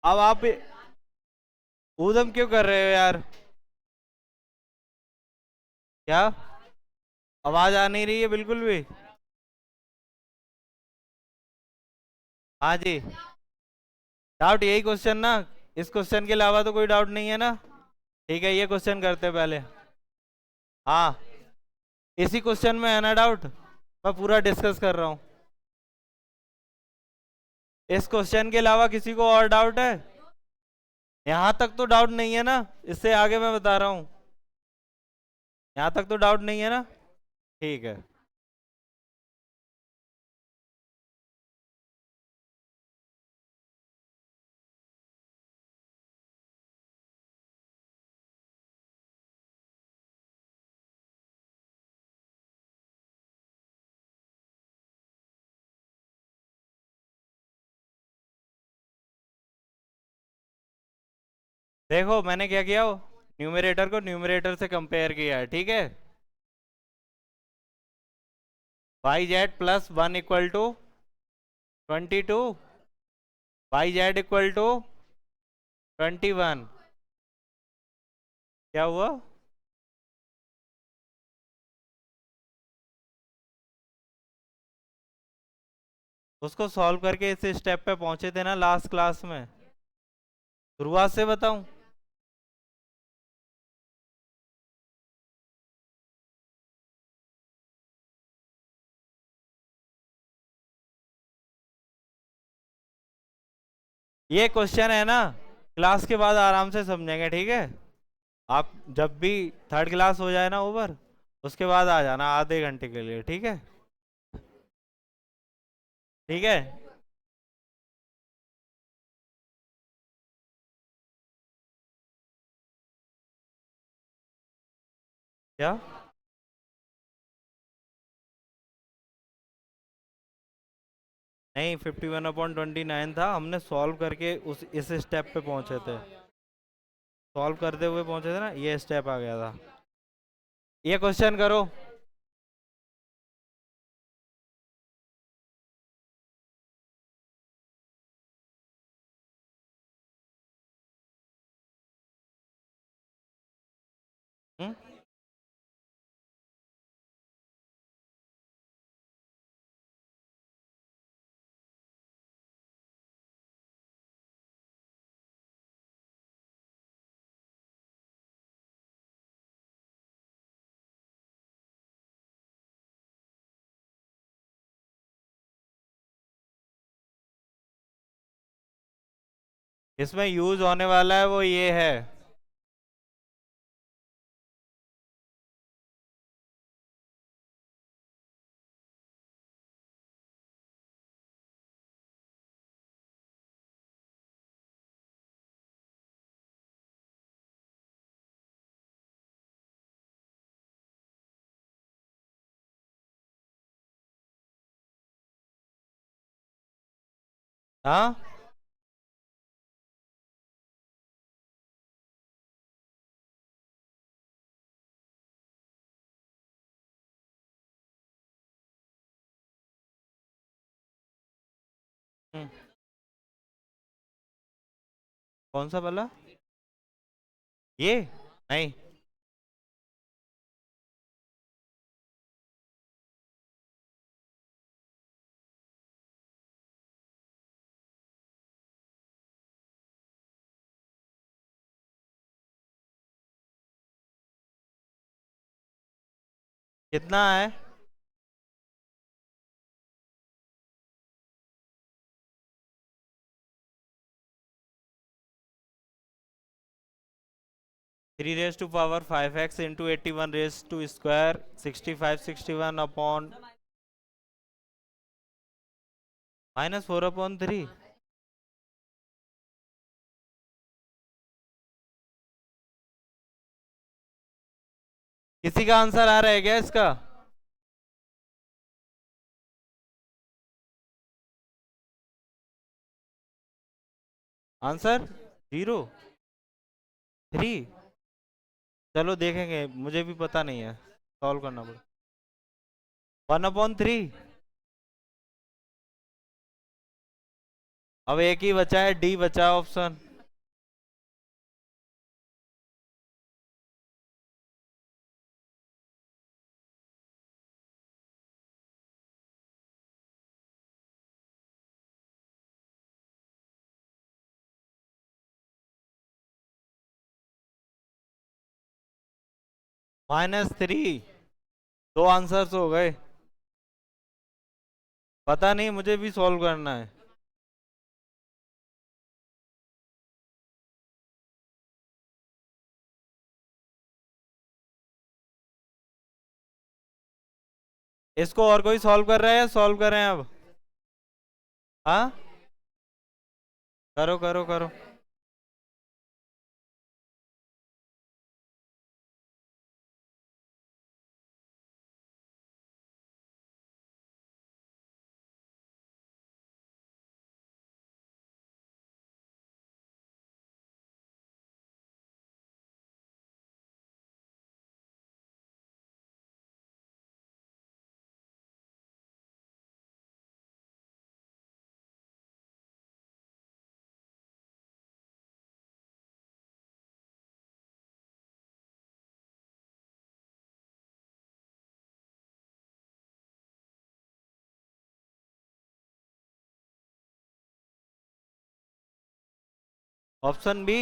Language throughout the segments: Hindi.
अब आप ऊधम क्यों कर रहे हो यार? क्या? आवाज आ नहीं रही है बिल्कुल भी। हाँ जी। डाउट यही क्वेश्चन ना? इस क्वेश्चन के अलावा तो कोई डाउट नहीं है ना? ठीक है, ये क्वेश्चन करते हैं पहले। हाँ, इसी क्वेश्चन में है ना डाउट? मैं पूरा डिस्कस कर रहा हूँ। इस क्वेश्चन के अलावा किसी को और डाउट है? यहाँ तक तो डाउट नहीं है ना? इससे आगे मैं बता रहा हूँ। यहाँ तक तो डाउट नहीं है ना? ठीक है। देखो मैंने क्या किया, न्यूमरेटर को न्यूमरेटर से कंपेयर किया है, ठीक है। Y Z plus one equal to 22, Y Z equal to 21। क्या हुआ? उसको सॉल्व करके इस स्टेप पे पहुंचे थे ना लास्ट क्लास में। शुरुआत से बताऊं? ये क्वेश्चन है ना, क्लास के बाद आराम से समझेंगे, ठीक है। आप जब भी थर्ड क्लास हो जाए ना ओवर, उसके बाद आ जाना आधे घंटे के लिए, ठीक है। ठीक है। क्या? नहीं, 51/29 था, हमने सॉल्व करके उस इस स्टेप पे पहुंचे थे। सॉल्व करते हुए पहुंचे थे ना, ये स्टेप आ गया था। ये क्वेश्चन करो। हम्म। इसमें यूज होने वाला है वो ये है। हाँ। हम्म, कौन सा वाला? ये? नहीं। कितना है? 3 to the power 5x into 81 raised to square 6561 upon -4/3। किसी का आंसर आ रहा है क्या इसका? आंसर 0, 3। चलो देखेंगे, मुझे भी पता नहीं है, सॉल्व करना पड़ेगा। 1/3। अब एक ही बचा है, डी बचा है ऑप्शन। -3। दो आंसर्स हो गए। पता नहीं, मुझे भी सॉल्व करना है। इसको और कोई सॉल्व कर रहा है या सॉल्व करें अब? हाँ, करो करो करो। Option B.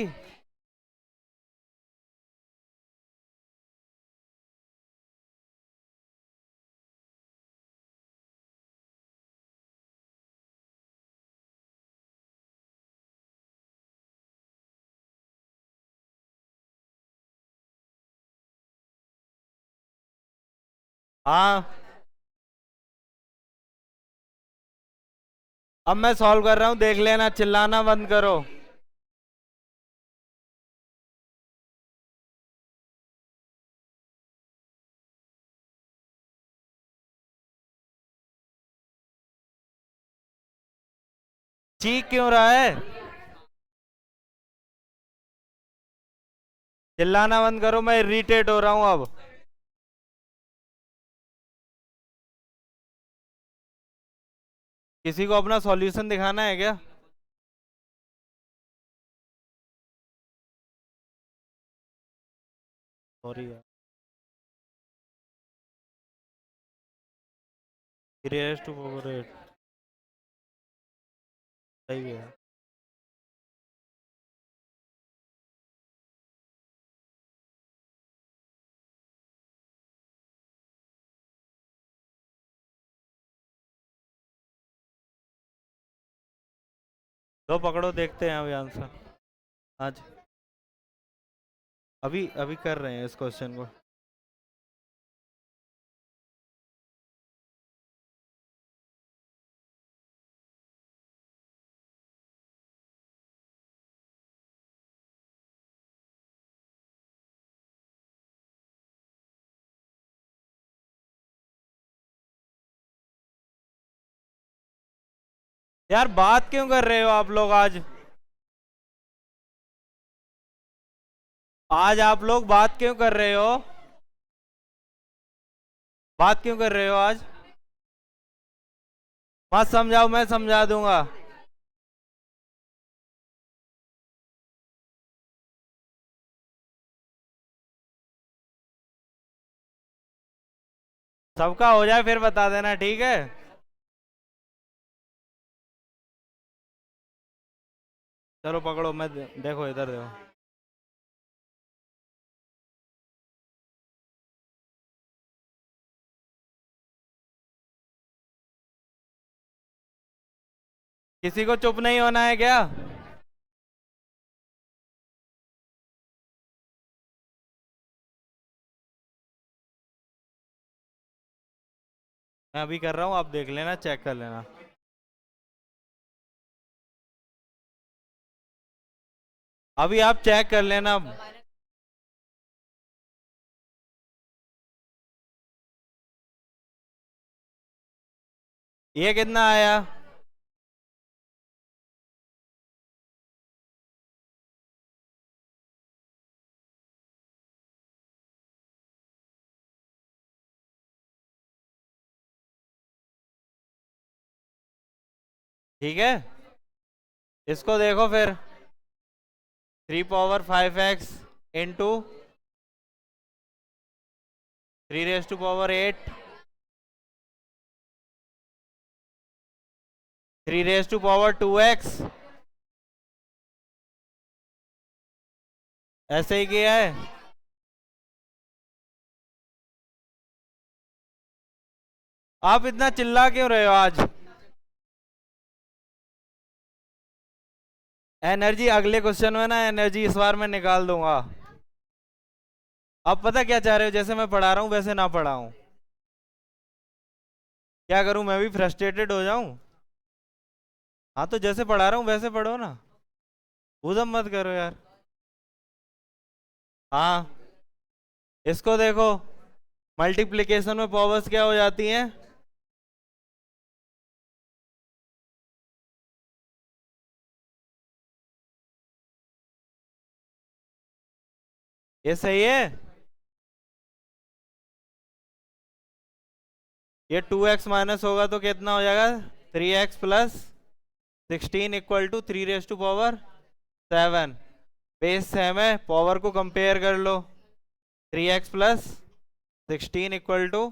हाँ, अब मैं सॉल्व कर रहा हूँ, देख लेना, चिल्लाना बंद करो। चीख क्यों रहा है? चिल्लाना बंद करो, मैं इरिटेट हो रहा हूँ अब। किसी को अपना सॉल्यूशन दिखाना है क्या? सॉरी यार। 3 to 4 8। सही है। लो पकड़ो, देखते हैं अभी आंसर। आज अभी अभी कर रहे हैं इस क्वेश्चन को। यार बात क्यों कर रहे हो आप लोग आज? आज आप लोग बात क्यों कर रहे हो? बात क्यों कर रहे हो आज? मत समझाओ, मैं समझा दूंगा। सबका हो जाए फिर बता देना, ठीक है? चलो पकड़ो, मैं देखो इधर देखो। किसी को चुप नहीं होना है क्या? मैं अभी कर रहा हूँ, आप देख लेना, चेक कर लेना। अभी आप चेक कर लेना। ये कितना आया? ठीक है। इसको देखो फिर, 3 power 5x into 3 raise to power 8, 3 raise to power 2x, ऐसे ही किया है। आप इतना चिल्ला क्यों रहे हो आज? एनर्जी अगले क्वेश्चन में ना, एनर्जी इस बार मैं निकाल दूंगा। आप पता क्या चाह रहे हो, जैसे मैं पढ़ा रहा हूं वैसे ना पढ़ाऊं? क्या करूं, मैं भी फ्रस्ट्रेटेड हो जाऊं? हाँ तो जैसे पढ़ा रहा हूं वैसे पढ़ो ना, उधम मत करो यार। हाँ, इसको देखो, मल्टीप्लिकेशन में पावर्स क्या हो जाती हैं? ये सही है। ये 2x माइनस होगा तो कितना हो जाएगा? 3x + 16 equal to 3 raise to power 7। Base same है, पावर को कंपेयर कर लो। 3x + 16 equal to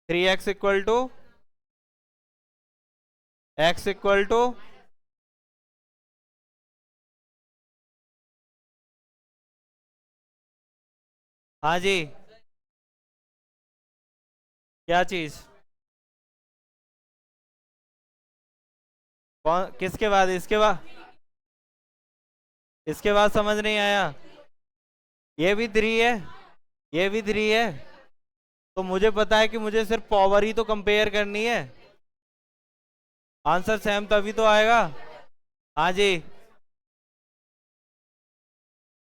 3x equal to हाँ जी, क्या चीज? कौन, किसके बाद? इसके बाद समझ नहीं आया। ये भी 3 है, ये भी 3 है, तो मुझे पता है कि मुझे सिर्फ पावर ही तो कंपेयर करनी है। आंसर सेम तभी तो आएगा। हाँ जी,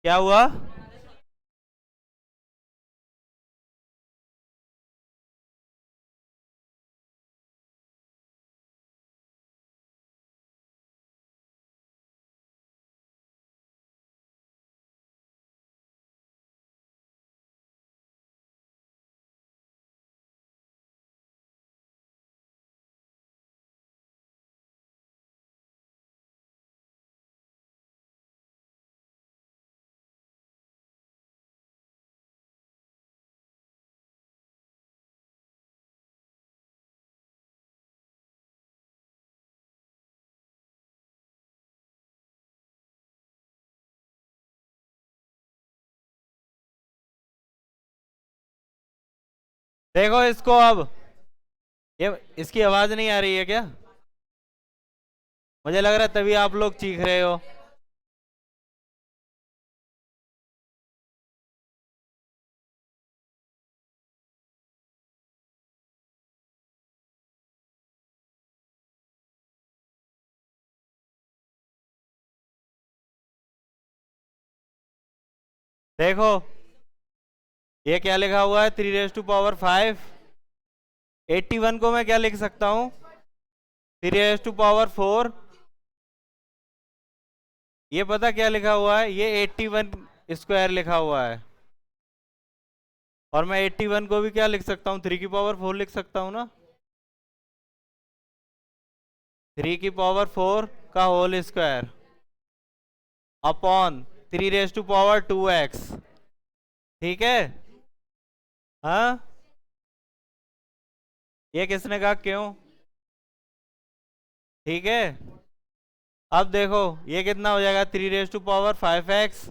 क्या हुआ? देखो इसको अब, ये इसकी आवाज नहीं आ रही है क्या? मुझे लग रहा है तभी आप लोग चीख रहे हो। देखो, ये क्या लिखा हुआ है? 3 रेज टू पावर 5। 81 को मैं क्या लिख सकता हूँ? 3 रेज टू पावर 4। ये पता क्या लिखा हुआ है? ये 81 स्क्वायर लिखा हुआ है। और मैं 81 को भी क्या लिख सकता हूँ? 3 की पावर 4 लिख सकता हूँ ना। 3 की पावर 4 का whole square upon 3 raise to power 2x। ठीक है? हाँ, ये किसने कहा क्यों? ठीक है, अब देखो ये कितना हो जाएगा? 3 raise to power 5x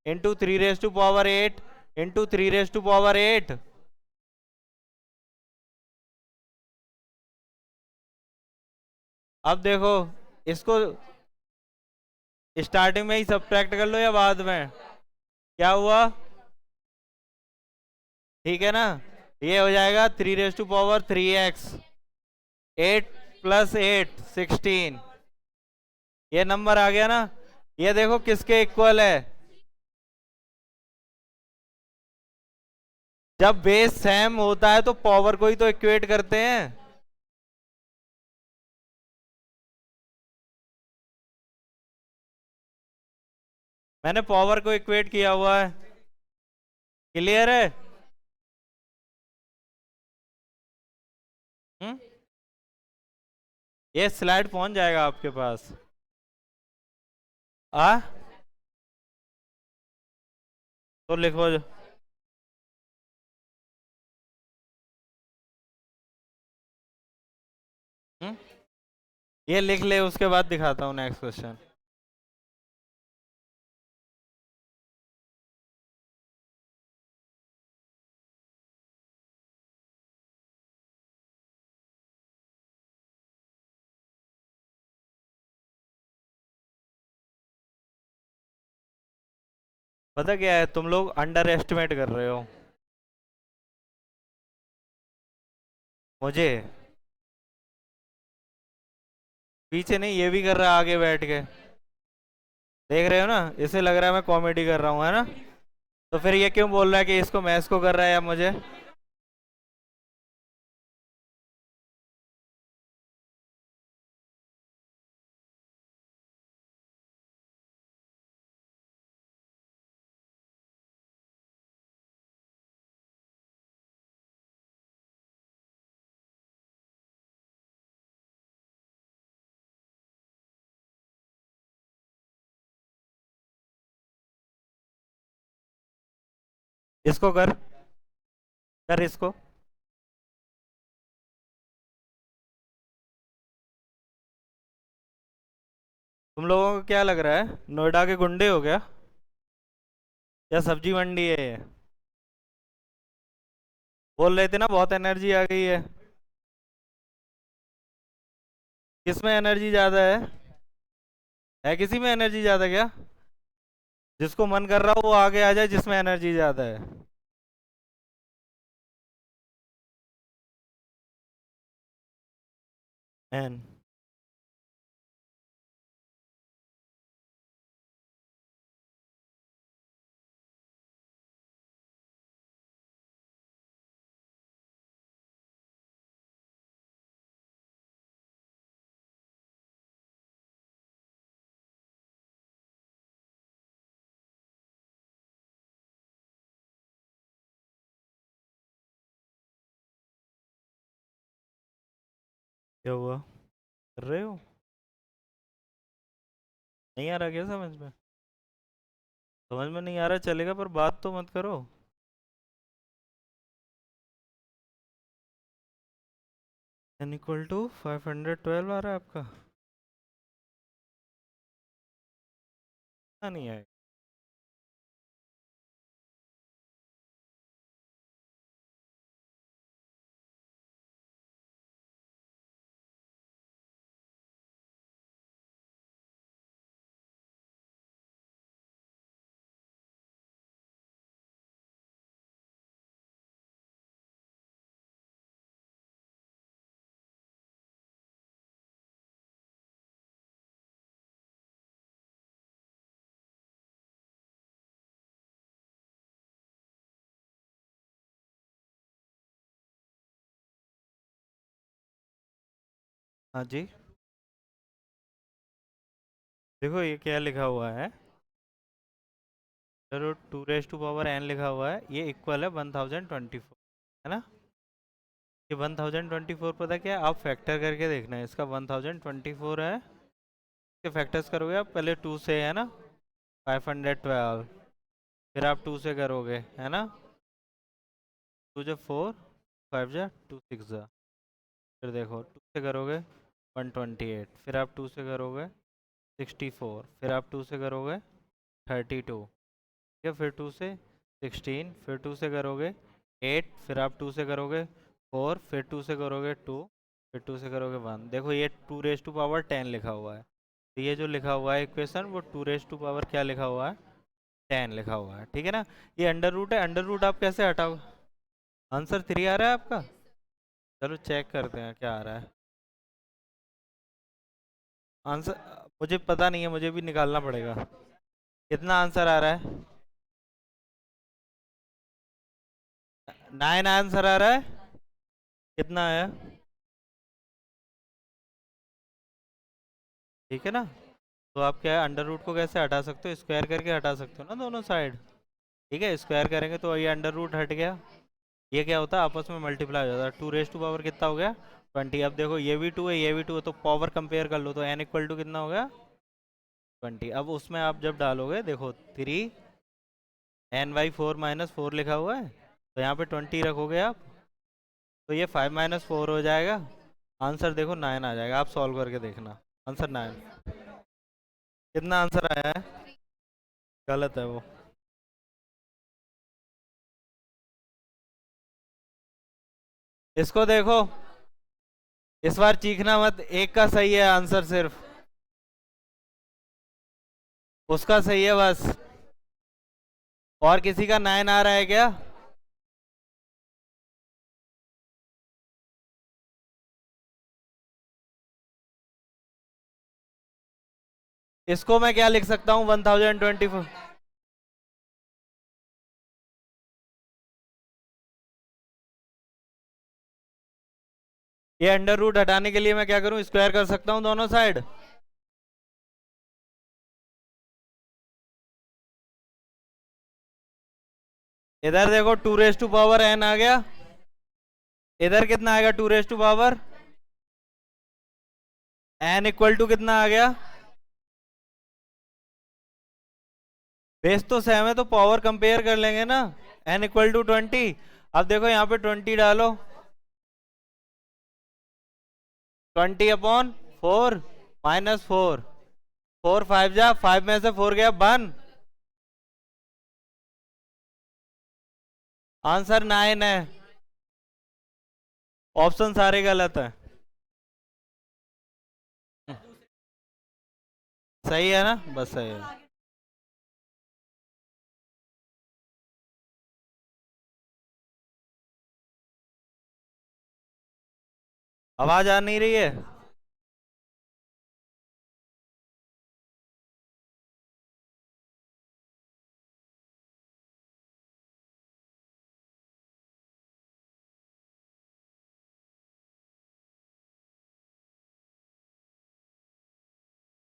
into 3 raise to power 8 into 3 raise to power 8। अब देखो, इसको स्टार्टिंग में ही सब्ट्रैक्ट कर लो या बाद में? क्या हुआ? ठीक है ना, ये हो जाएगा 3 रेज टू पावर 3x। 8 + 8 16। ये नंबर आ गया ना? ये देखो किसके इक्वल है? जब बेस सेम होता है तो पावर को ही तो इक्वेट करते हैं। मैंने पावर को इक्वेट किया हुआ है। क्लियर है? हम्म ये स्लाइड पहुंच जाएगा आपके पास। आ तो लिखो। हम्म, ये लिख ले, उसके बाद दिखाता हूँ नेक्स्ट क्वेश्चन। पता क्या है, तुम लोग अंडर एस्टिमेट कर रहे हो मुझे। पीछे नहीं, ये भी कर रहा है आगे बैठ के। देख रहे हो ना, इसे लग रहा है मैं कॉमेडी कर रहा हूँ, है ना। तो फिर ये क्यों बोल रहा है कि इसको मैथ्स को कर रहा है या मुझे। इसको कर, कर इसको। तुम लोगों को क्या लग रहा है, नोएडा के गुंडे हो गया या सब्जी मंडी है ये। बोल रहे थे ना बहुत एनर्जी आ गई किसमें एनर्जी ज्यादा है किसी में एनर्जी ज्यादा क्या। जिसको मन कर रहा हो वो आगे आ जाए, जिसमें एनर्जी ज्यादा है। एन। क्या हुआ, कर रहे हो। नहीं आ रहा क्या समझ में। समझ में नहीं आ रहा चलेगा, पर बात तो मत करो। एन इक्वल टू 512 आ रहा है आपका। नहीं आएगा। हाँ जी, देखो ये क्या लिखा हुआ है। चलो 2 रेज टू पावर n लिखा हुआ है, ये इक्वल है 1024, है ना। ये 1024 पता क्या है, आप फैक्टर करके देखना है इसका। 1024 है, इसके फैक्टर्स करोगे आप पहले 2 से, है ना। 512, फिर आप 2 से करोगे, है ना। 2 जा 4, 5 जा 2 6 जा। फिर देखो 2 से करोगे 128, फिर आप 2 से करोगे 64, फिर आप 2 से करोगे 32, ठीक है। फिर 2 से 16, फिर 2 से करोगे 8, फिर आप 2 से करोगे 4, फिर 2 से करोगे 2, फिर 2 से करोगे 1। देखो ये 2 रेज टू पावर 10 लिखा हुआ है। तो ये जो लिखा हुआ है इक्वेशन, वो 2 रेज टू पावर क्या लिखा हुआ है, 10 लिखा हुआ है, ठीक है ना। ये अंडर रूट है, अंडर रूट आप कैसे हटाओगे। आंसर 3 आ रहा है आपका। चलो चेक करते हैं क्या आ रहा है आंसर। मुझे पता नहीं है, मुझे भी निकालना पड़ेगा। कितना आंसर आ रहा है। 9 आंसर आ रहा है। कितना है। ठीक है ना। तो आप क्या है, अंडर रूट को कैसे हटा सकते हो, स्क्वायर करके हटा सकते हो ना दोनों साइड। ठीक है, स्क्वायर करेंगे तो ये अंडर रूट हट गया। ये क्या होता है, आपस में मल्टीप्लाई हो जाता है। 2 रेज टू पावर कितना हो गया, 20। अब देखो ये भी 2 है, ये भी 2 है, तो पावर कंपेयर कर लो, तो n इक्वल टू कितना हो गया 20। अब उसमें आप जब डालोगे देखो 3 n/4 - 4 लिखा हुआ है, तो यहाँ पे 20 रखोगे आप, तो ये 5 - 4 हो जाएगा। आंसर देखो 9 आ जाएगा, आप सॉल्व करके देखना। आंसर 9। कितना आंसर आया है? गलत है वो। इसको देखो, इस बार चीखना मत, एक का सही है आंसर सिर्फ, उसका सही है बस। और किसी का 9 आ रहा है क्या? इसको मैं क्या लिख सकता हूँ 1024? ये अंडर रूट हटाने के लिए मैं क्या करूं, स्क्वायर कर सकता हूं दोनों साइड। इधर देखो 2 रेज टू पावर n आ गया, इधर कितना आएगा 2 raise to power n equal to कितना आ गया? बेस तो सेम है, तो पावर कंपेयर कर लेंगे ना। n equal to 20। अब देखो यहाँ पे 20 डालो, 20/4 -4, 4 5 में से 4 गया 1। आंसर 9 है। ऑप्शन सारे गलत है। सही है ना, बस सही है। आवाज आ नहीं रही है?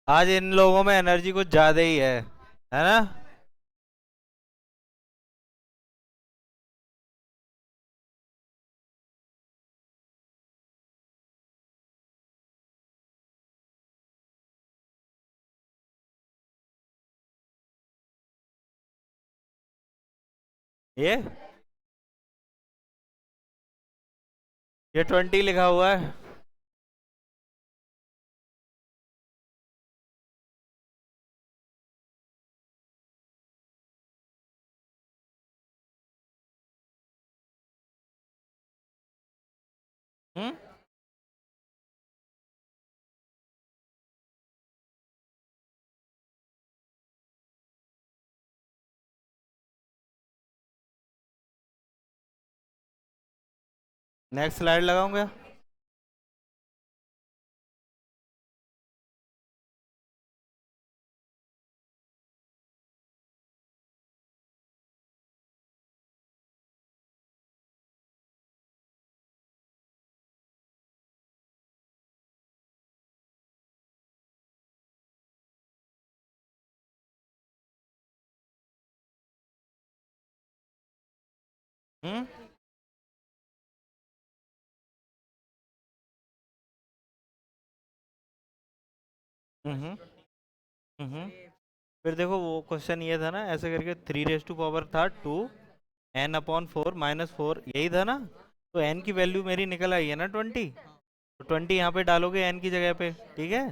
आज इन लोगों में एनर्जी कुछ ज्यादा ही है ना? ये ये 20 लिखा हुआ है। हम्म। नेक्स्ट स्लाइड लगाऊंगा। हम्म। हम्म। हम्म। फिर देखो वो क्वेश्चन ये था ना, ऐसे करके 3 रेज टू पावर था 2, n/4 - 4 यही था ना। तो n की वैल्यू मेरी निकल आई है ना 20। तो 20 यहाँ पे डालोगे n की जगह पे, ठीक है।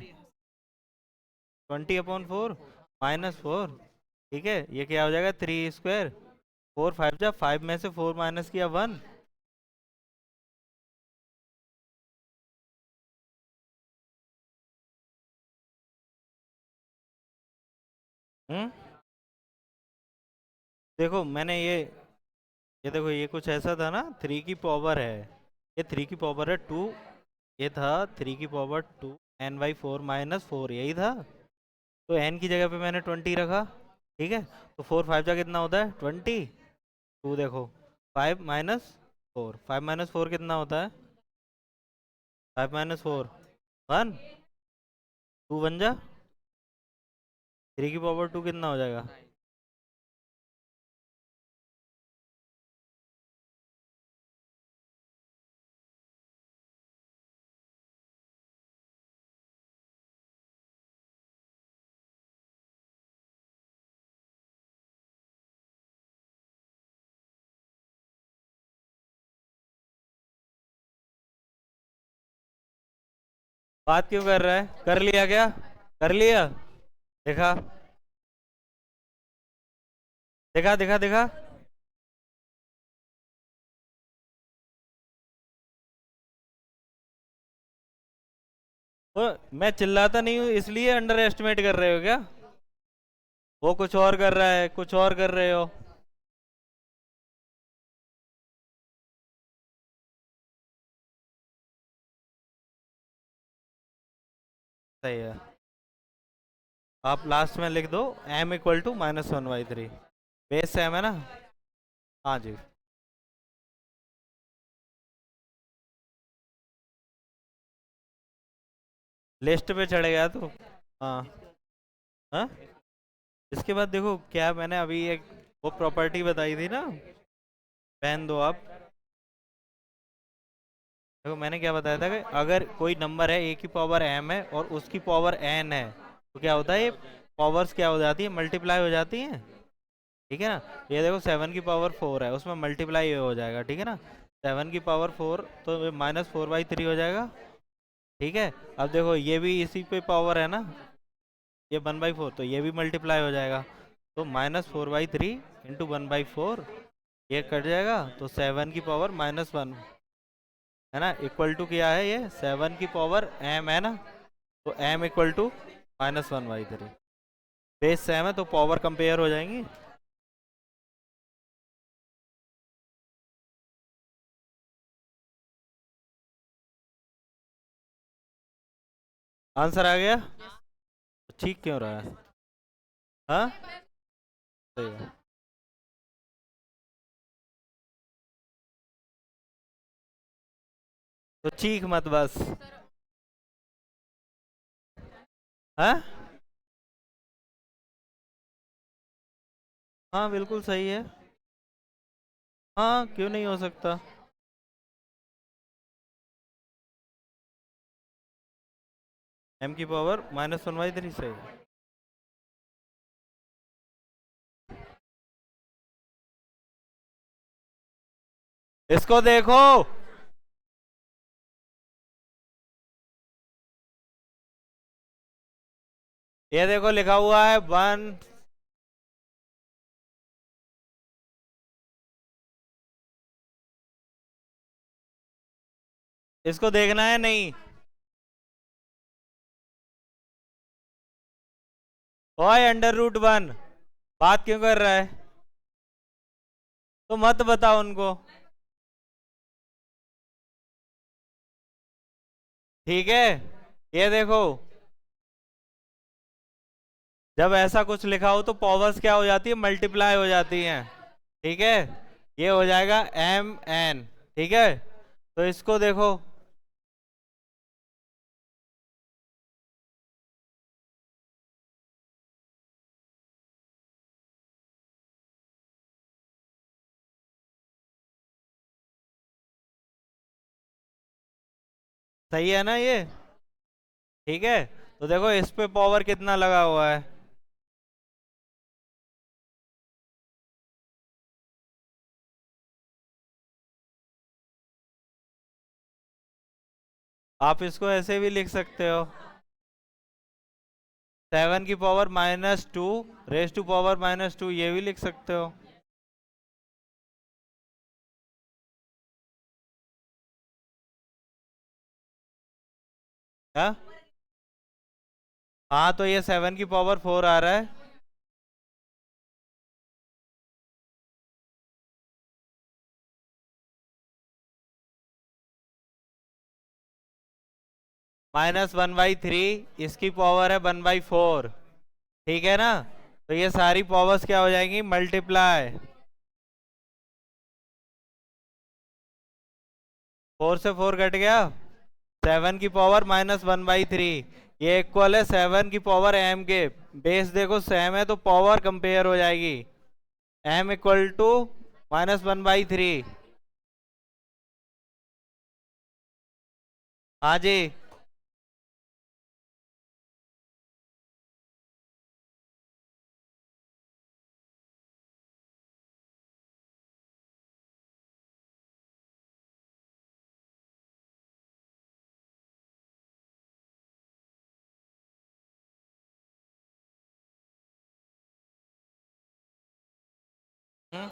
20/4 - 4, ठीक है। ये क्या हो जाएगा 3 स्क्वायर, 4 5 में से 4 माइनस किया 1। हम्म। देखो मैंने ये देखो ये कुछ ऐसा था ना, 3 की पावर है, ये 3 की पावर है 2, ये था 3 की पावर 2 n/4 - 4 यही था। तो n की जगह पे मैंने 20 रखा, ठीक है। तो 4 5 जा कितना होता है 20। 2 देखो 5 - 4 कितना होता है? 5 - 4 1। 2 बन जा, 3 की पावर 2 कितना हो जाएगा? बात क्यों कर रहा है? कर लिया क्या? कर लिया? देखा, देखा, देखा, देखा। तो मैं चिल्लाता नहीं हूँ इसलिए अंडर एस्टिमेट कर रहे हो क्या? वो कुछ और कर रहा है, कुछ और कर रहे हो। सही है। आप लास्ट में लिख दो m = -1/3। बेस सेम है ना? हाँ जी। लिस्ट पे चढ़ गया तो। हाँ। हाँ। इसके बाद देखो क्या मैंने अभी एक वो प्रॉपर्टी बताई थी ना, पहन दो आप। देखो मैंने क्या बताया था कि अगर कोई नंबर है a की पावर m है और उसकी पावर n है, तो क्या होता है, ये पावर्स क्या हो जाती है, मल्टीप्लाई हो जाती हैं। ठीक है ना? ये देखो 7 की पावर 4 है, उसमें मल्टीप्लाई हो जाएगा, ठीक है ना? 7 की पावर 4 तो -4/3 हो जाएगा। ठीक है। अब देखो ये भी इसी पे पावर है ना, ये 1/4, तो ये भी मल्टीप्लाई हो जाएगा। तो -4/3 इंटू 1/4, ये कट जाएगा तो 7 की पावर -1, है ना, इक्वल टू क्या है, ये 7 की पावर m है ना, तो m = -1/3। बेस सेम है तो पावर कंपेयर हो जाएंगी। आंसर आ गया? ठीक क्यों रहा है? हाँ। सही है। तो चीख मत बस। हाँ। हाँ बिल्कुल सही है। हाँ क्यों नहीं हो सकता? m की पावर -1/3 सही है। इसको देखो। ये देखो लिखा हुआ है 1। इसको देखना है नहीं? ओए √1, बात क्यों कर रहा है? तो मत बताओ उनको। ठीक है। ये देखो, जब ऐसा कुछ लिखा हो तो पावर्स क्या हो जाती है, मल्टीप्लाई हो जाती हैं। ठीक है। ये हो जाएगा mn। ठीक है। तो इसको देखो। सही है ना ये? ठीक है। तो देखो इस पे पावर कितना लगा हुआ है। आप इसको ऐसे भी लिख सकते हो, 7 की पावर -2 ये भी लिख सकते हो। हाँ। हाँ तो ये 7 की पावर 4 आ रहा है। -1/3, इसकी पावर है 1/4। ठीक है ना? तो ये सारी पावर्स क्या हो जाएंगी, मल्टीप्लाई। 4 से 4 कट गया। 7 की पावर -1/3, ये इक्वल है 7 की पावर m के। बेस देखो सेम है तो पावर कंपेयर हो जाएगी। m = -1/3। हाँ जी। हम्म,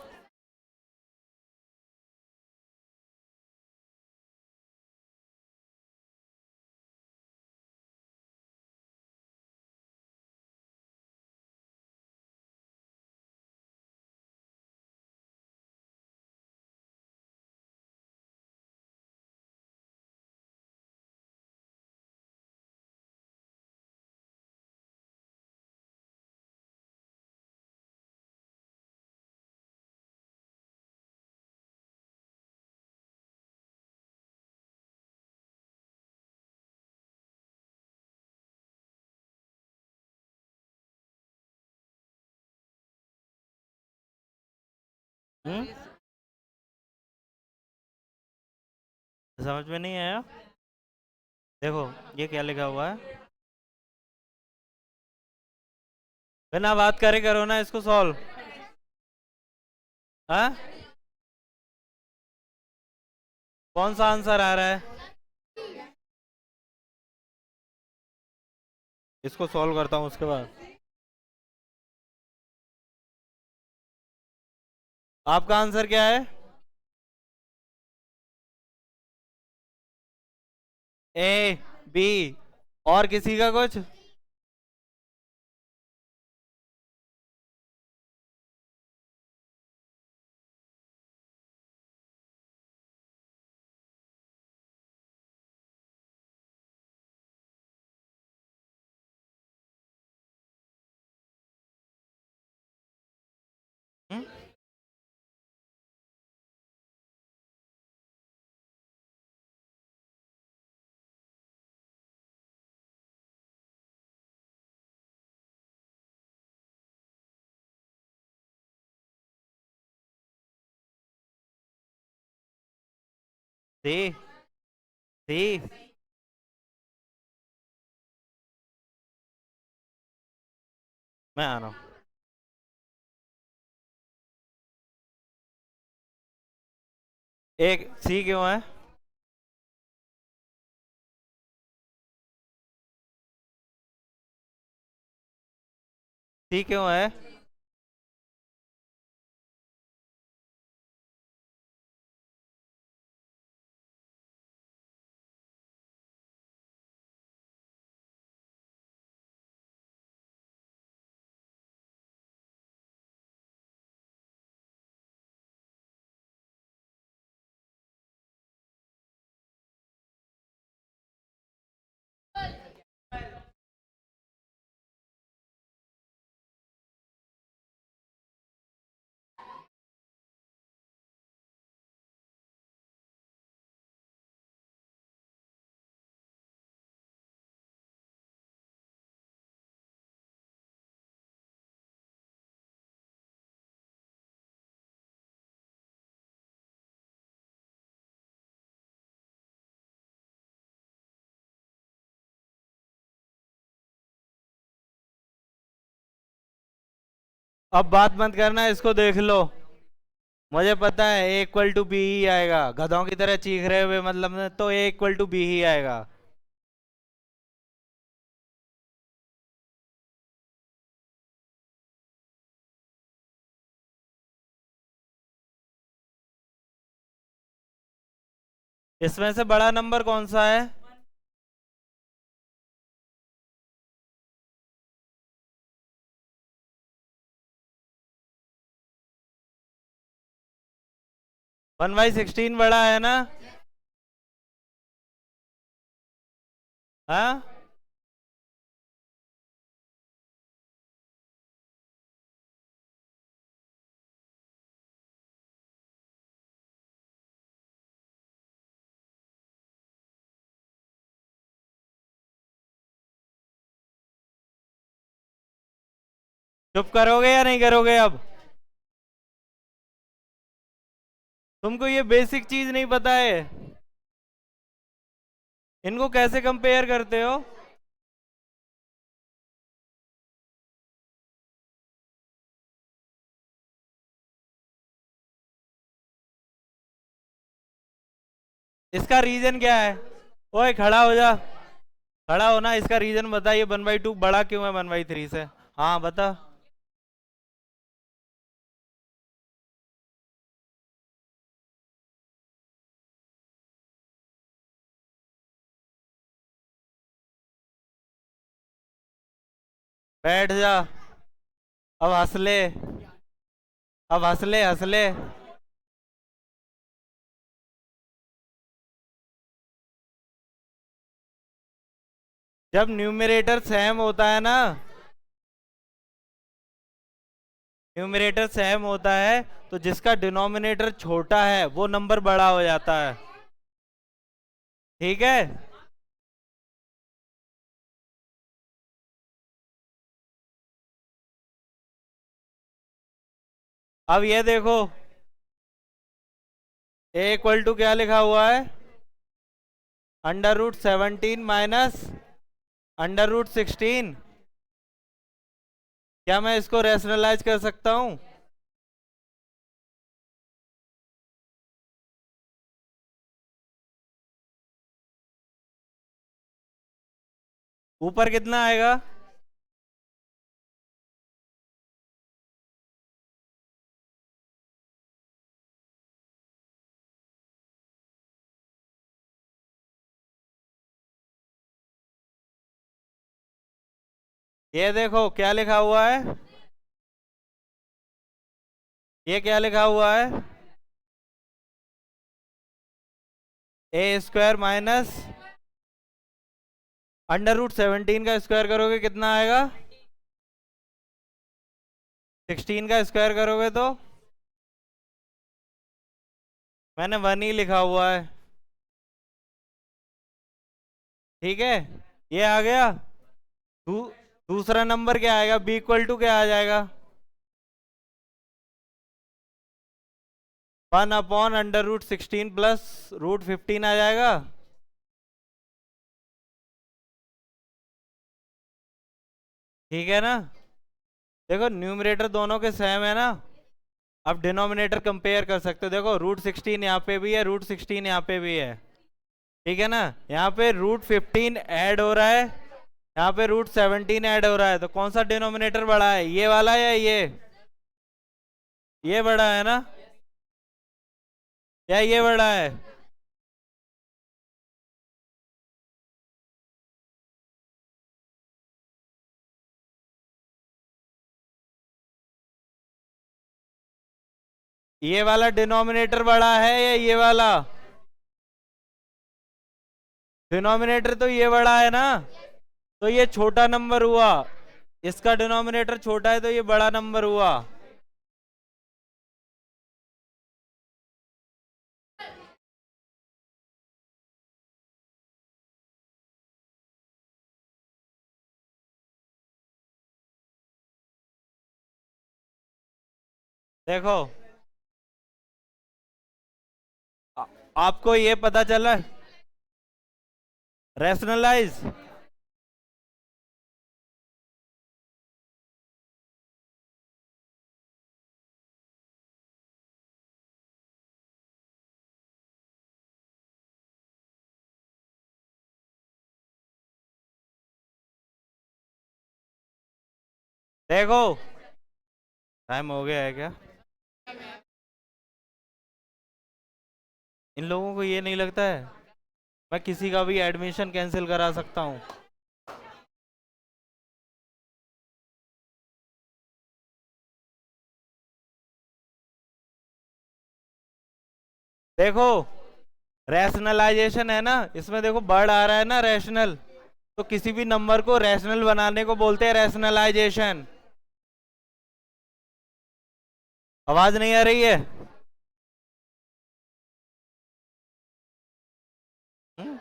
हम्म, समझ में नहीं आया। देखो ये क्या लिखा हुआ है। बिना बात करे करो ना इसको सॉल्व। हाँ, कौन सा आंसर आ रहा है? इसको सॉल्व करता हूँ उसके बाद। आपका आंसर क्या है? ए, बी, और किसी का कुछ? हम्म? सी, सी। मैं आ रहा हूँ। एक सी क्यों है? सी क्यों है? अब बात मत करना, इसको देख लो। मुझे पता है ए इक्वल टू बी ही आएगा, गधों की तरह चीख रहे हुए मतलब में, तो ए इक्वल टू बी ही आएगा। इसमें से बड़ा नंबर कौन सा है? 1/16 बड़ा है ना? हाँ, चुप करोगे या नहीं करोगे अब? तुमको ये बेसिक चीज नहीं पता है? इनको कैसे कंपेयर करते हो? इसका रीजन क्या है? ओए खड़ा हो जा। खड़ा होना, इसका रीजन बताइए, 1/2 बड़ा क्यों है 1/3 से? हाँ बता। बैठ जा। अब हंस ले। अब हंस ले, हंस ले। जब न्यूमरेटर सेम होता है ना, न्यूमरेटर सेम होता है, तो जिसका डिनोमिनेटर छोटा है वो नंबर बड़ा हो जाता है। ठीक है। अब ये देखो, ए इक्वल टू क्या लिखा हुआ है? √17 माइनस √16। क्या मैं इसको रैशनलाइज कर सकता हूं? ऊपर कितना आएगा? ये देखो क्या लिखा हुआ है, ये क्या लिखा हुआ है? A² माइनस √17 का स्क्वायर करोगे कितना आएगा? 16 का स्क्वायर करोगे तो? मैंने 1 ही लिखा हुआ है। ठीक है, ये आ गया। दू, दूसरा नंबर क्या आएगा? B इक्वल टू क्या आ जाएगा? 1/√16 प्लस √15 आ जाएगा। ठीक है ना? देखो न्यूमरेटर दोनों के सेम है ना। अब डिनोमिनेटर कंपेयर कर सकते हो। देखो √16 यहाँ पे भी है, √16 यहाँ पे भी है। ठीक है ना? यहाँ पे √15 ऐड हो रहा है, यहाँ पे √17 ऐड हो रहा है, तो कौन सा डिनोमिनेटर बड़ा है, ये वाला या ये बड़ा है ना, या ये बड़ा है? ये वाला डिनोमिनेटर बड़ा है या ये वाला? डिनोमिनेटर तो ये बड़ा है ना, तो ये छोटा नंबर हुआ। इसका डिनोमिनेटर छोटा है तो ये बड़ा नंबर हुआ। देखो, आ, आपको ये पता चला रैशनलाइज। देखो, टाइम हो गया है क्या? इन लोगों को ये नहीं लगता है मैं किसी का भी एडमिशन कैंसिल करा सकता हूँ? देखो, रैशनलाइजेशन है ना, इसमें देखो वर्ड आ रहा है ना रैशनल, तो किसी भी नंबर को रैशनल बनाने को बोलते हैं रैशनलाइजेशन। आवाज नहीं आ रही है? हम्म?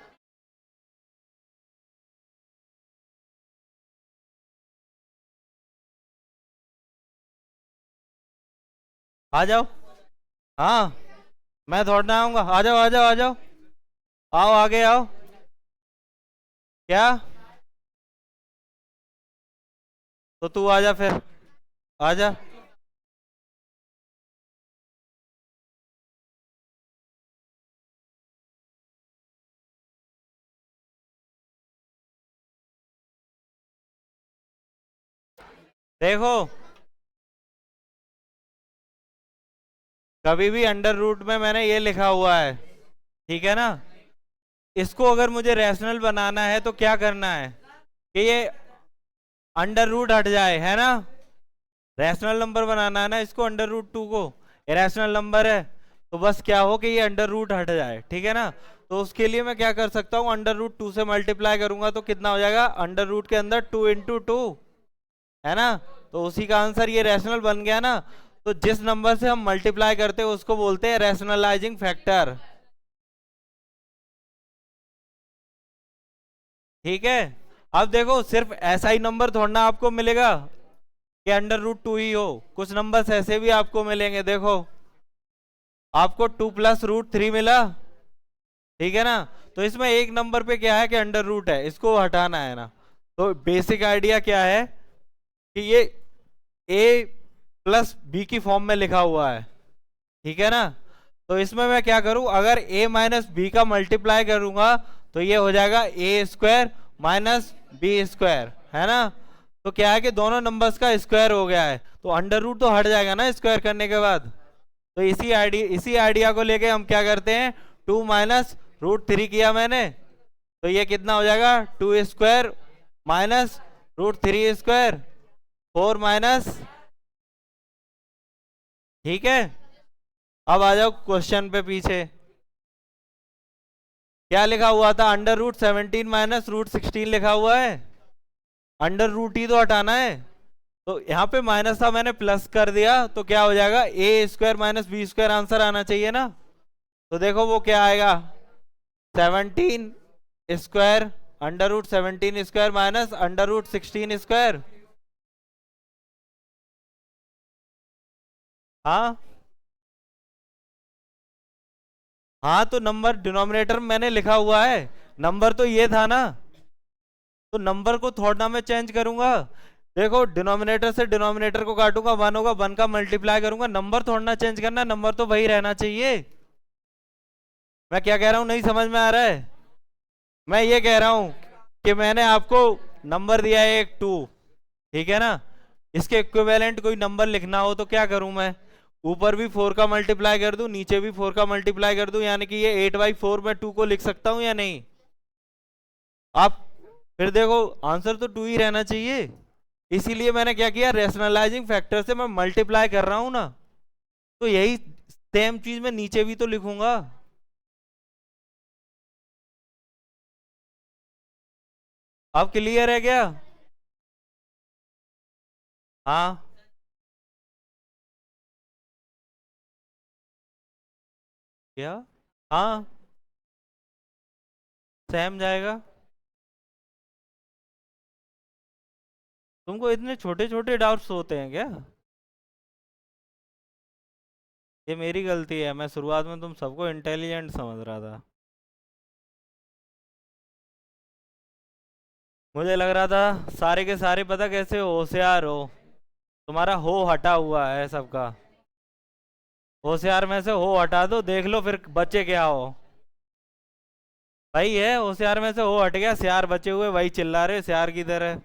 आ जाओ। हाँ, मैं थोड़ा ना आऊंगा। आ जाओ, आ जाओ, आ जाओ। आओ, आगे आओ। क्या? तो तू आ जा फिर। आ जा। देखो, कभी भी अंडर रूट में मैंने ये लिखा हुआ है। ठीक है ना? इसको अगर मुझे रैशनल बनाना है तो क्या करना है कि ये अंडर रूट हट जाए, है ना। रैशनल नंबर बनाना है ना इसको, अंडर रूट टू को। इरेशनल नंबर है तो बस क्या हो कि ये अंडर रूट हट जाए, ठीक है ना। तो उसके लिए मैं क्या कर सकता हूँ, अंडर रूट टू से मल्टीप्लाई करूंगा तो कितना हो जाएगा, अंडर रूट के अंदर 2 × 2, है ना। तो उसी का आंसर ये रैशनल बन गया ना। तो जिस नंबर से हम मल्टीप्लाई करते हैं उसको बोलते हैं रैशनलाइजिंग फैक्टर, ठीक है। अब देखो सिर्फ ऐसा ही नंबर थोड़ा आपको मिलेगा कि अंडर रूट टू ही हो, कुछ नंबर्स ऐसे भी आपको मिलेंगे। देखो आपको 2 + √3 मिला, ठीक है ना। तो इसमें एक नंबर पे क्या है कि अंडर रूट है, इसको हटाना है ना। तो बेसिक आइडिया क्या है कि ये a + b की फॉर्म में लिखा हुआ है, ठीक है ना। तो इसमें मैं क्या करूं, अगर a - b का मल्टीप्लाई करूंगा तो ये हो जाएगा a² - b², है ना। तो क्या है कि दोनों नंबर्स का स्क्वायर हो गया है, तो अंडर रूट तो हट जाएगा ना स्क्वायर करने के बाद। तो इसी आइडिया को लेके हम क्या करते हैं, 2 - √3 किया मैंने, तो ये कितना हो जाएगा, 2² - √3², 4 माइनस, ठीक है। अब आ जाओ क्वेश्चन पे पीछे, क्या लिखा हुआ था, अंडर रूट 17 - √16 लिखा हुआ है। अंडर रूट ही तो हटाना है, तो यहाँ पे माइनस था मैंने प्लस कर दिया, तो क्या हो जाएगा, a² - b² आंसर आना चाहिए ना। तो देखो वो क्या आएगा, 17² under root 17² minus under root 16²। हाँ हाँ, तो नंबर डिनोमिनेटर में मैंने लिखा हुआ है, नंबर तो ये था ना, तो नंबर को थोड़ा मैं चेंज करूंगा। देखो डिनोमिनेटर से डिनोमिनेटर को काटूंगा, 1 होगा, 1 का मल्टीप्लाई करूंगा, नंबर थोड़ा ना चेंज करना, नंबर तो वही रहना चाहिए। मैं क्या कह रहा हूँ, नहीं समझ में आ रहा है। मैं ये कह रहा हूँ कि मैंने आपको नंबर दिया है एक 2, ठीक है ना। इसके इक्विवेलेंट कोई नंबर लिखना हो तो क्या करूं मैं, ऊपर भी 4 का मल्टीप्लाई कर दूं, नीचे भी 4 का मल्टीप्लाई कर दूं, यानी कि ये 8/4 में 2 को लिख सकता हूं या नहीं। आप फिर देखो आंसर तो 2 ही रहना चाहिए। इसीलिए मैंने क्या किया, रेशनलाइजिंग फैक्टर से मैं मल्टीप्लाई कर रहा हूं ना, तो यही सेम चीज मैं नीचे भी तो लिखूंगा। अब क्लियर है क्या। हाँ, क्या, हाँ सेम जाएगा। तुमको इतने छोटे छोटे डाउट्स होते हैं क्या। ये मेरी गलती है, मैं शुरुआत में तुम सबको इंटेलिजेंट समझ रहा था। मुझे लग रहा था सारे के सारे पता कैसे होशियार हो, तुम्हारा हो हटा हुआ है सबका। होशियार में से हो हटा दो, देख लो फिर बचे क्या हो। भाई है होशियार में से हो हट गया, सियार बचे हुए वही चिल्ला रहे सियार की तरह।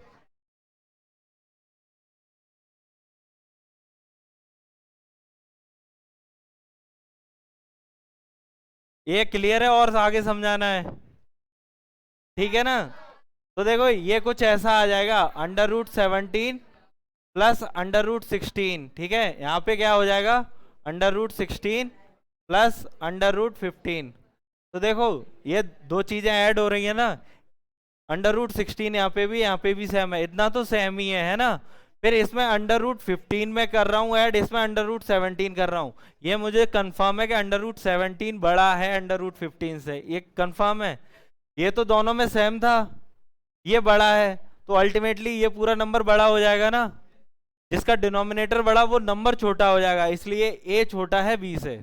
ये क्लियर है और आगे समझाना है, ठीक है ना। तो देखो ये कुछ ऐसा आ जाएगा, under root 17 plus under root 16, ठीक है। यहाँ पे क्या हो जाएगा, under root 16 plus under root 15। तो देखो ये दो चीजें ऐड हो रही है ना, अंडर रूट 16 यहाँ पे भी सेम है, इतना तो सेम ही है ना। फिर इसमें अंडर रूट 15 में कर रहा हूँ ऐड, इसमें अंडर रूट 17 कर रहा हूँ। ये मुझे कंफर्म है कि अंडर रूट 17 बड़ा है अंडर रूट 15 से, ये कंफर्म है। ये तो दोनों में सेम था, ये बड़ा है, तो अल्टीमेटली ये पूरा नंबर बड़ा हो जाएगा ना। जिसका डिनोमिनेटर बड़ा वो नंबर छोटा हो जाएगा, इसलिए ए छोटा है बी से।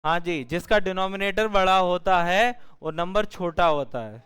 हाँ जी, जिसका डिनोमिनेटर बड़ा होता है वो नंबर छोटा होता है।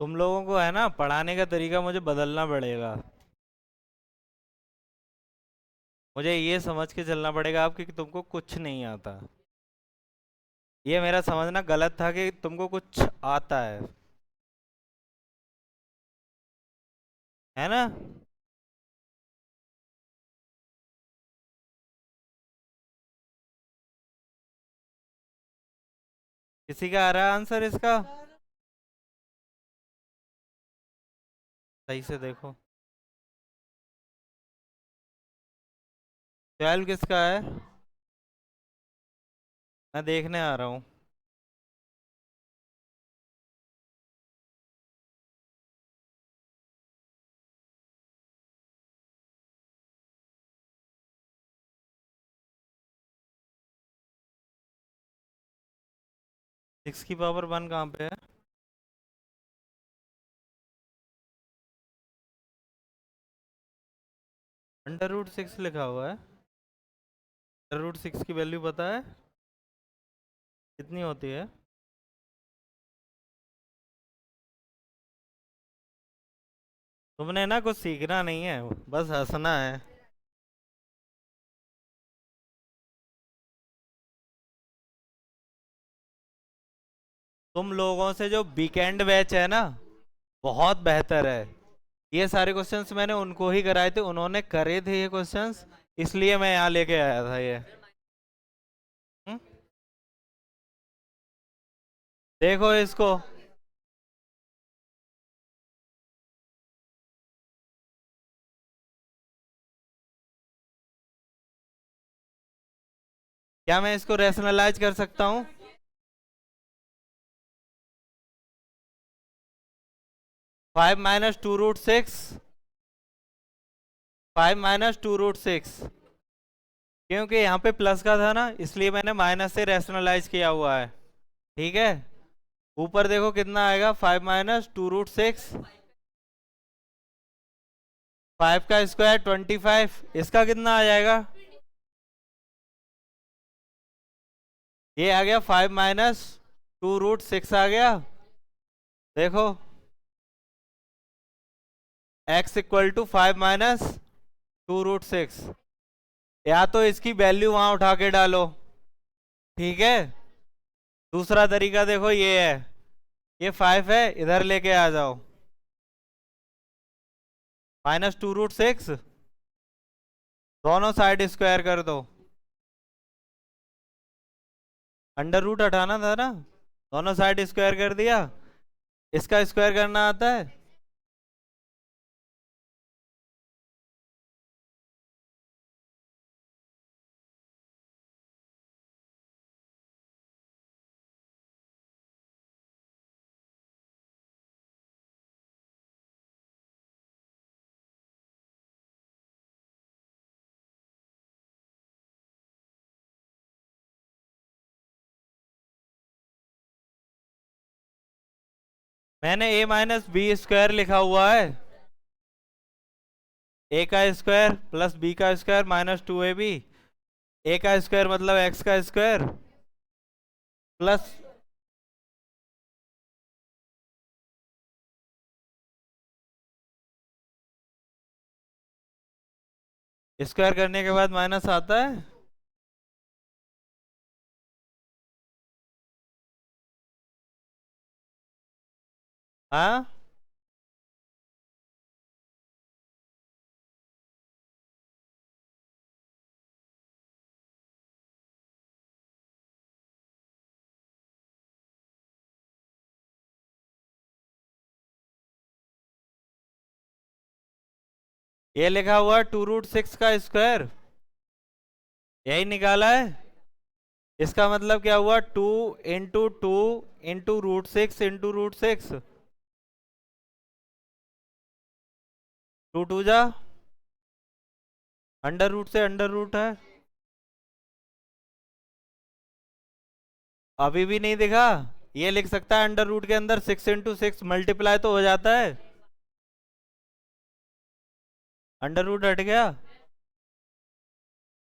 तुम लोगों को है ना पढ़ाने का तरीका मुझे बदलना पड़ेगा। मुझे ये समझ के चलना पड़ेगा आपकी कि तुमको कुछ नहीं आता। ये मेरा समझना गलत था कि तुमको कुछ आता है ना। किसी का आ रहा है आंसर इसका? सही से देखो। 12 किसका है? मैं देखने आ रहा हूँ। 6 की पावर 1 कहाँ पे है? √6 लिखा हुआ है। √6 की वैल्यू पता है कितनी होती है? तुमने ना कुछ सीखना नहीं है, बस हंसना है। तुम लोगों से जो वीकेंड बैच है ना, बहुत बेहतर है। ये सारे क्वेश्चंस मैंने उनको ही कराए थे, उन्होंने करे थे ये क्वेश्चंस, इसलिए मैं यहाँ लेके आया था ये। हम्म? देखो इसको। क्या मैं इसको रैशनलाइज कर सकता हूँ? 5 - 2√6। 5 - 2√6। क्योंकि यहाँ पे प्लस का था ना, इसलिए मैंने माइनस से रैशनलाइज किया हुआ है। ठीक है। ऊपर देखो कितना आएगा, 5 - 2√6। 5 का स्क्वायर 25, इसका कितना आ जाएगा? ये आ गया 5 - 2√6 आ गया। देखो, x = 5 - 2√6। या तो इसकी वैल्यू वहां उठा के डालो। ठीक है। दूसरा तरीका देखो ये है, ये 5 है, इधर लेके आ जाओ। -2√6, दोनों साइड स्क्वायर कर दो। अंडर रूट हटाना था ना, दोनों साइड स्क्वायर कर दिया। इसका स्क्वायर करना आता है? मैंने a - b² लिखा हुआ है। a का स्क्वायर प्लस b का स्क्वायर -2ab। a का स्क्वायर मतलब x का स्क्वायर प्लस। स्क्वायर करने के बाद माइनस आता है। हाँ। ये लिखा हुआ 2√6 का स्क्वायर, यही निकाला है। इसका मतलब क्या हुआ, 2 × 2 × √6 × √6। 2 × 2 जा, अंडर रूट से अंडर रूट है। अभी भी नहीं दिखा? ये लिख सकता है अंडर रूट के अंदर 6 × 6 मल्टीप्लाई तो हो जाता है। अंडर रूट हट गया,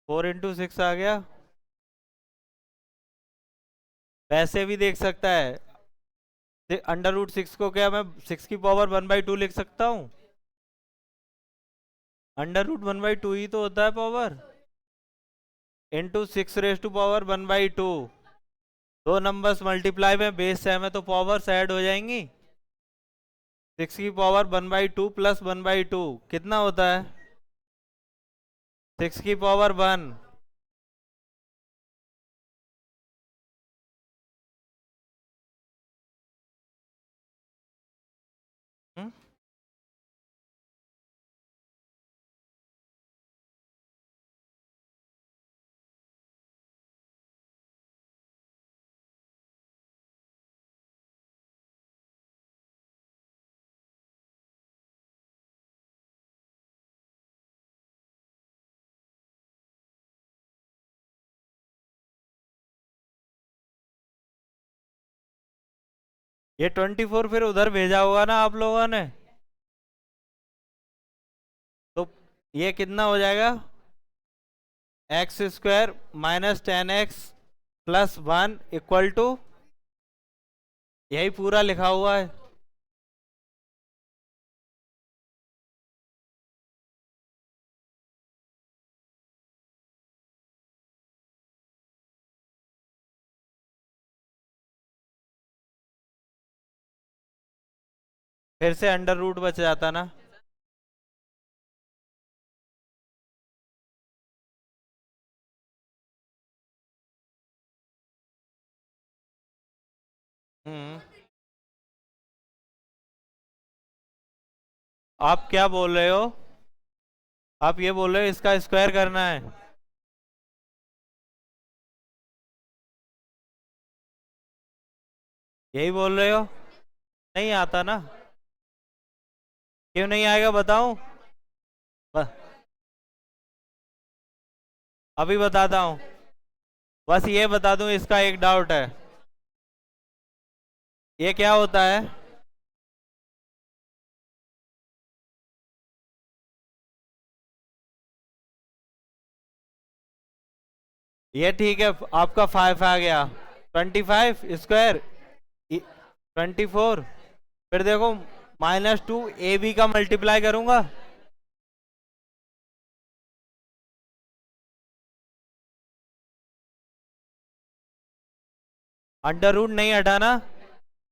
4 × 6 आ गया। वैसे भी देख सकता है, अंडर रूट सिक्स को क्या मैं सिक्स की पावर 1/2 लिख सकता हूँ? अंडर रूट 1/2 ही तो होता है power, into 6 raise to power 1/2। दो नंबर्स मल्टीप्लाई में बेस सेम है तो पावर्स ऐड हो जाएंगी। 6 की पावर 1/2 प्लस 1/2 कितना होता है? 6 की पावर 1। ये 24 फिर उधर भेजा होगा ना आप लोगों ने, तो ये कितना हो जाएगा? x² minus 10x plus 1 equal to, यही पूरा लिखा हुआ है। फिर से अंडर रूट बच जाता ना। हम्म। आप क्या बोल रहे हो? आप ये बोल रहे हो इसका स्क्वायर करना है? यही बोल रहे हो? नहीं आता ना? क्यों नहीं आएगा बताऊं? ब- अभी बताता हूँ। बस ये बता दूं, इसका एक डाउट है। ये क्या होता है? ये ठीक है, आपका 5 आ गया। 25 स्क्वायर 24। फिर देखो -2 ए बी का मल्टीप्लाई करूंगा। अंडर रूट नहीं हटाना,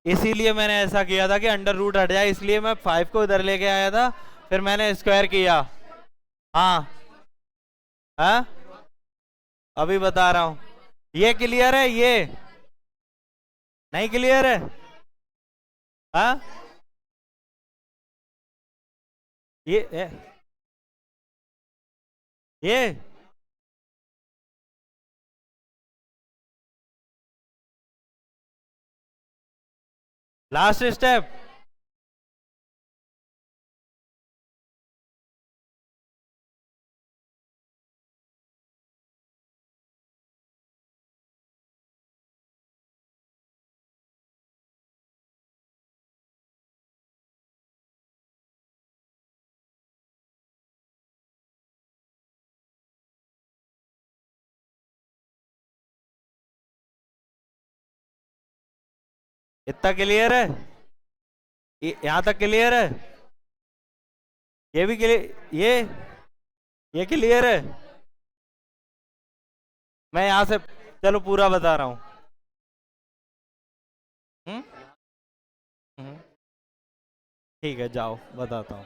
इसीलिए मैंने ऐसा किया था कि अंडर रूट हट जाए, इसलिए मैं 5 को इधर लेके आया था, फिर मैंने स्क्वायर किया। हाँ। हाँ, अभी बता रहा हूँ। ये क्लियर है? ये नहीं क्लियर है? हाँ। ये लास्ट स्टेप। इतना क्लियर है? यहाँ तक क्लियर है? ये भी क्लियर? ये क्लियर है? मैं यहाँ से चलो पूरा बता रहा हूँ। हम्म। हम्म, ठीक है, जाओ बताता हूँ।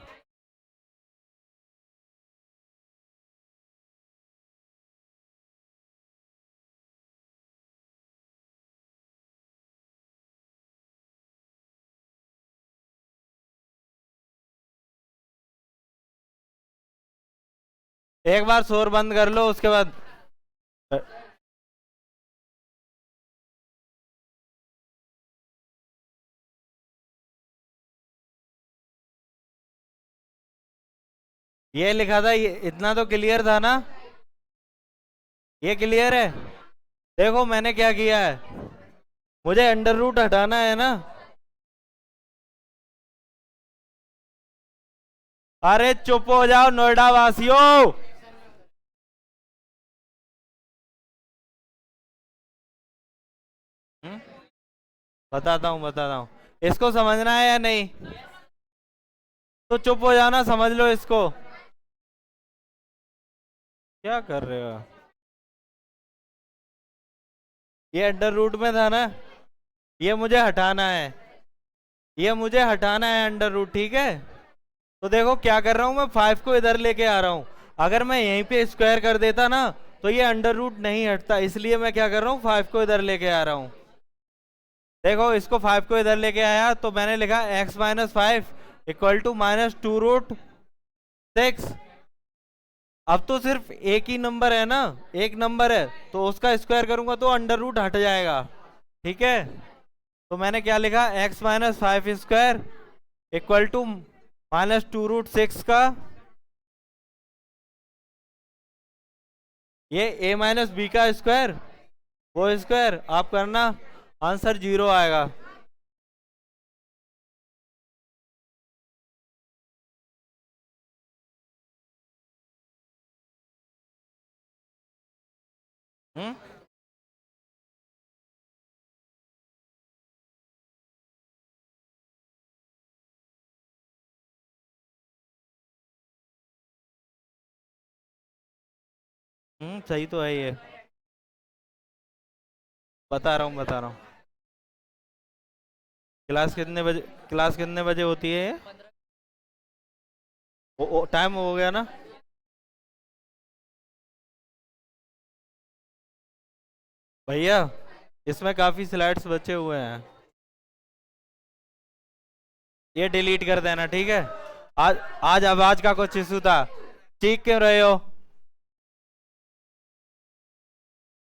एक बार शोर बंद कर लो उसके बाद। ये लिखा था, ये इतना तो क्लियर था ना? ये क्लियर है? देखो मैंने क्या किया है, मुझे अंडर रूट हटाना है ना। अरे चुप हो जाओ नोएडा वासियों। हम्म, बताता हूँ बताता हूँ। इसको समझना है या नहीं? तो चुप हो जाना, समझ लो इसको। क्या कर रहे हो? ये अंडर रूट में था ना, ये मुझे हटाना है, ये मुझे हटाना है अंडर रूट, ठीक है। तो देखो क्या कर रहा हूं मैं, 5 को इधर लेके आ रहा हूं। अगर मैं यहीं पे स्क्वायर कर देता ना तो ये अंडर रूट नहीं हटता, इसलिए मैं क्या कर रहा हूँ, 5 को इधर लेके आ रहा हूँ। देखो इसको 5 को इधर लेके आया तो मैंने लिखा x माइनस 5 इक्वल टू -2√6। अब तो सिर्फ एक ही नंबर है ना, एक नंबर है, तो उसका स्क्वायर करूंगा तो अंडर रूट हट जाएगा, ठीक है। तो मैंने क्या लिखा, x minus 5 square equal to -2√6 का ये a माइनस बी का स्क्वायर, वो स्क्वायर आप करना, आंसर 0 आएगा। हम्म सही तो है ये, बता रहा हूँ। क्लास कितने बजे, क्लास कितने बजे होती है ये? टाइम हो गया ना? भैया इसमें काफी स्लाइड्स बचे हुए हैं, ये डिलीट कर देना, ठीक है। आज आज आवाज का कुछ इशू था, ठीक क्यों रहे हो?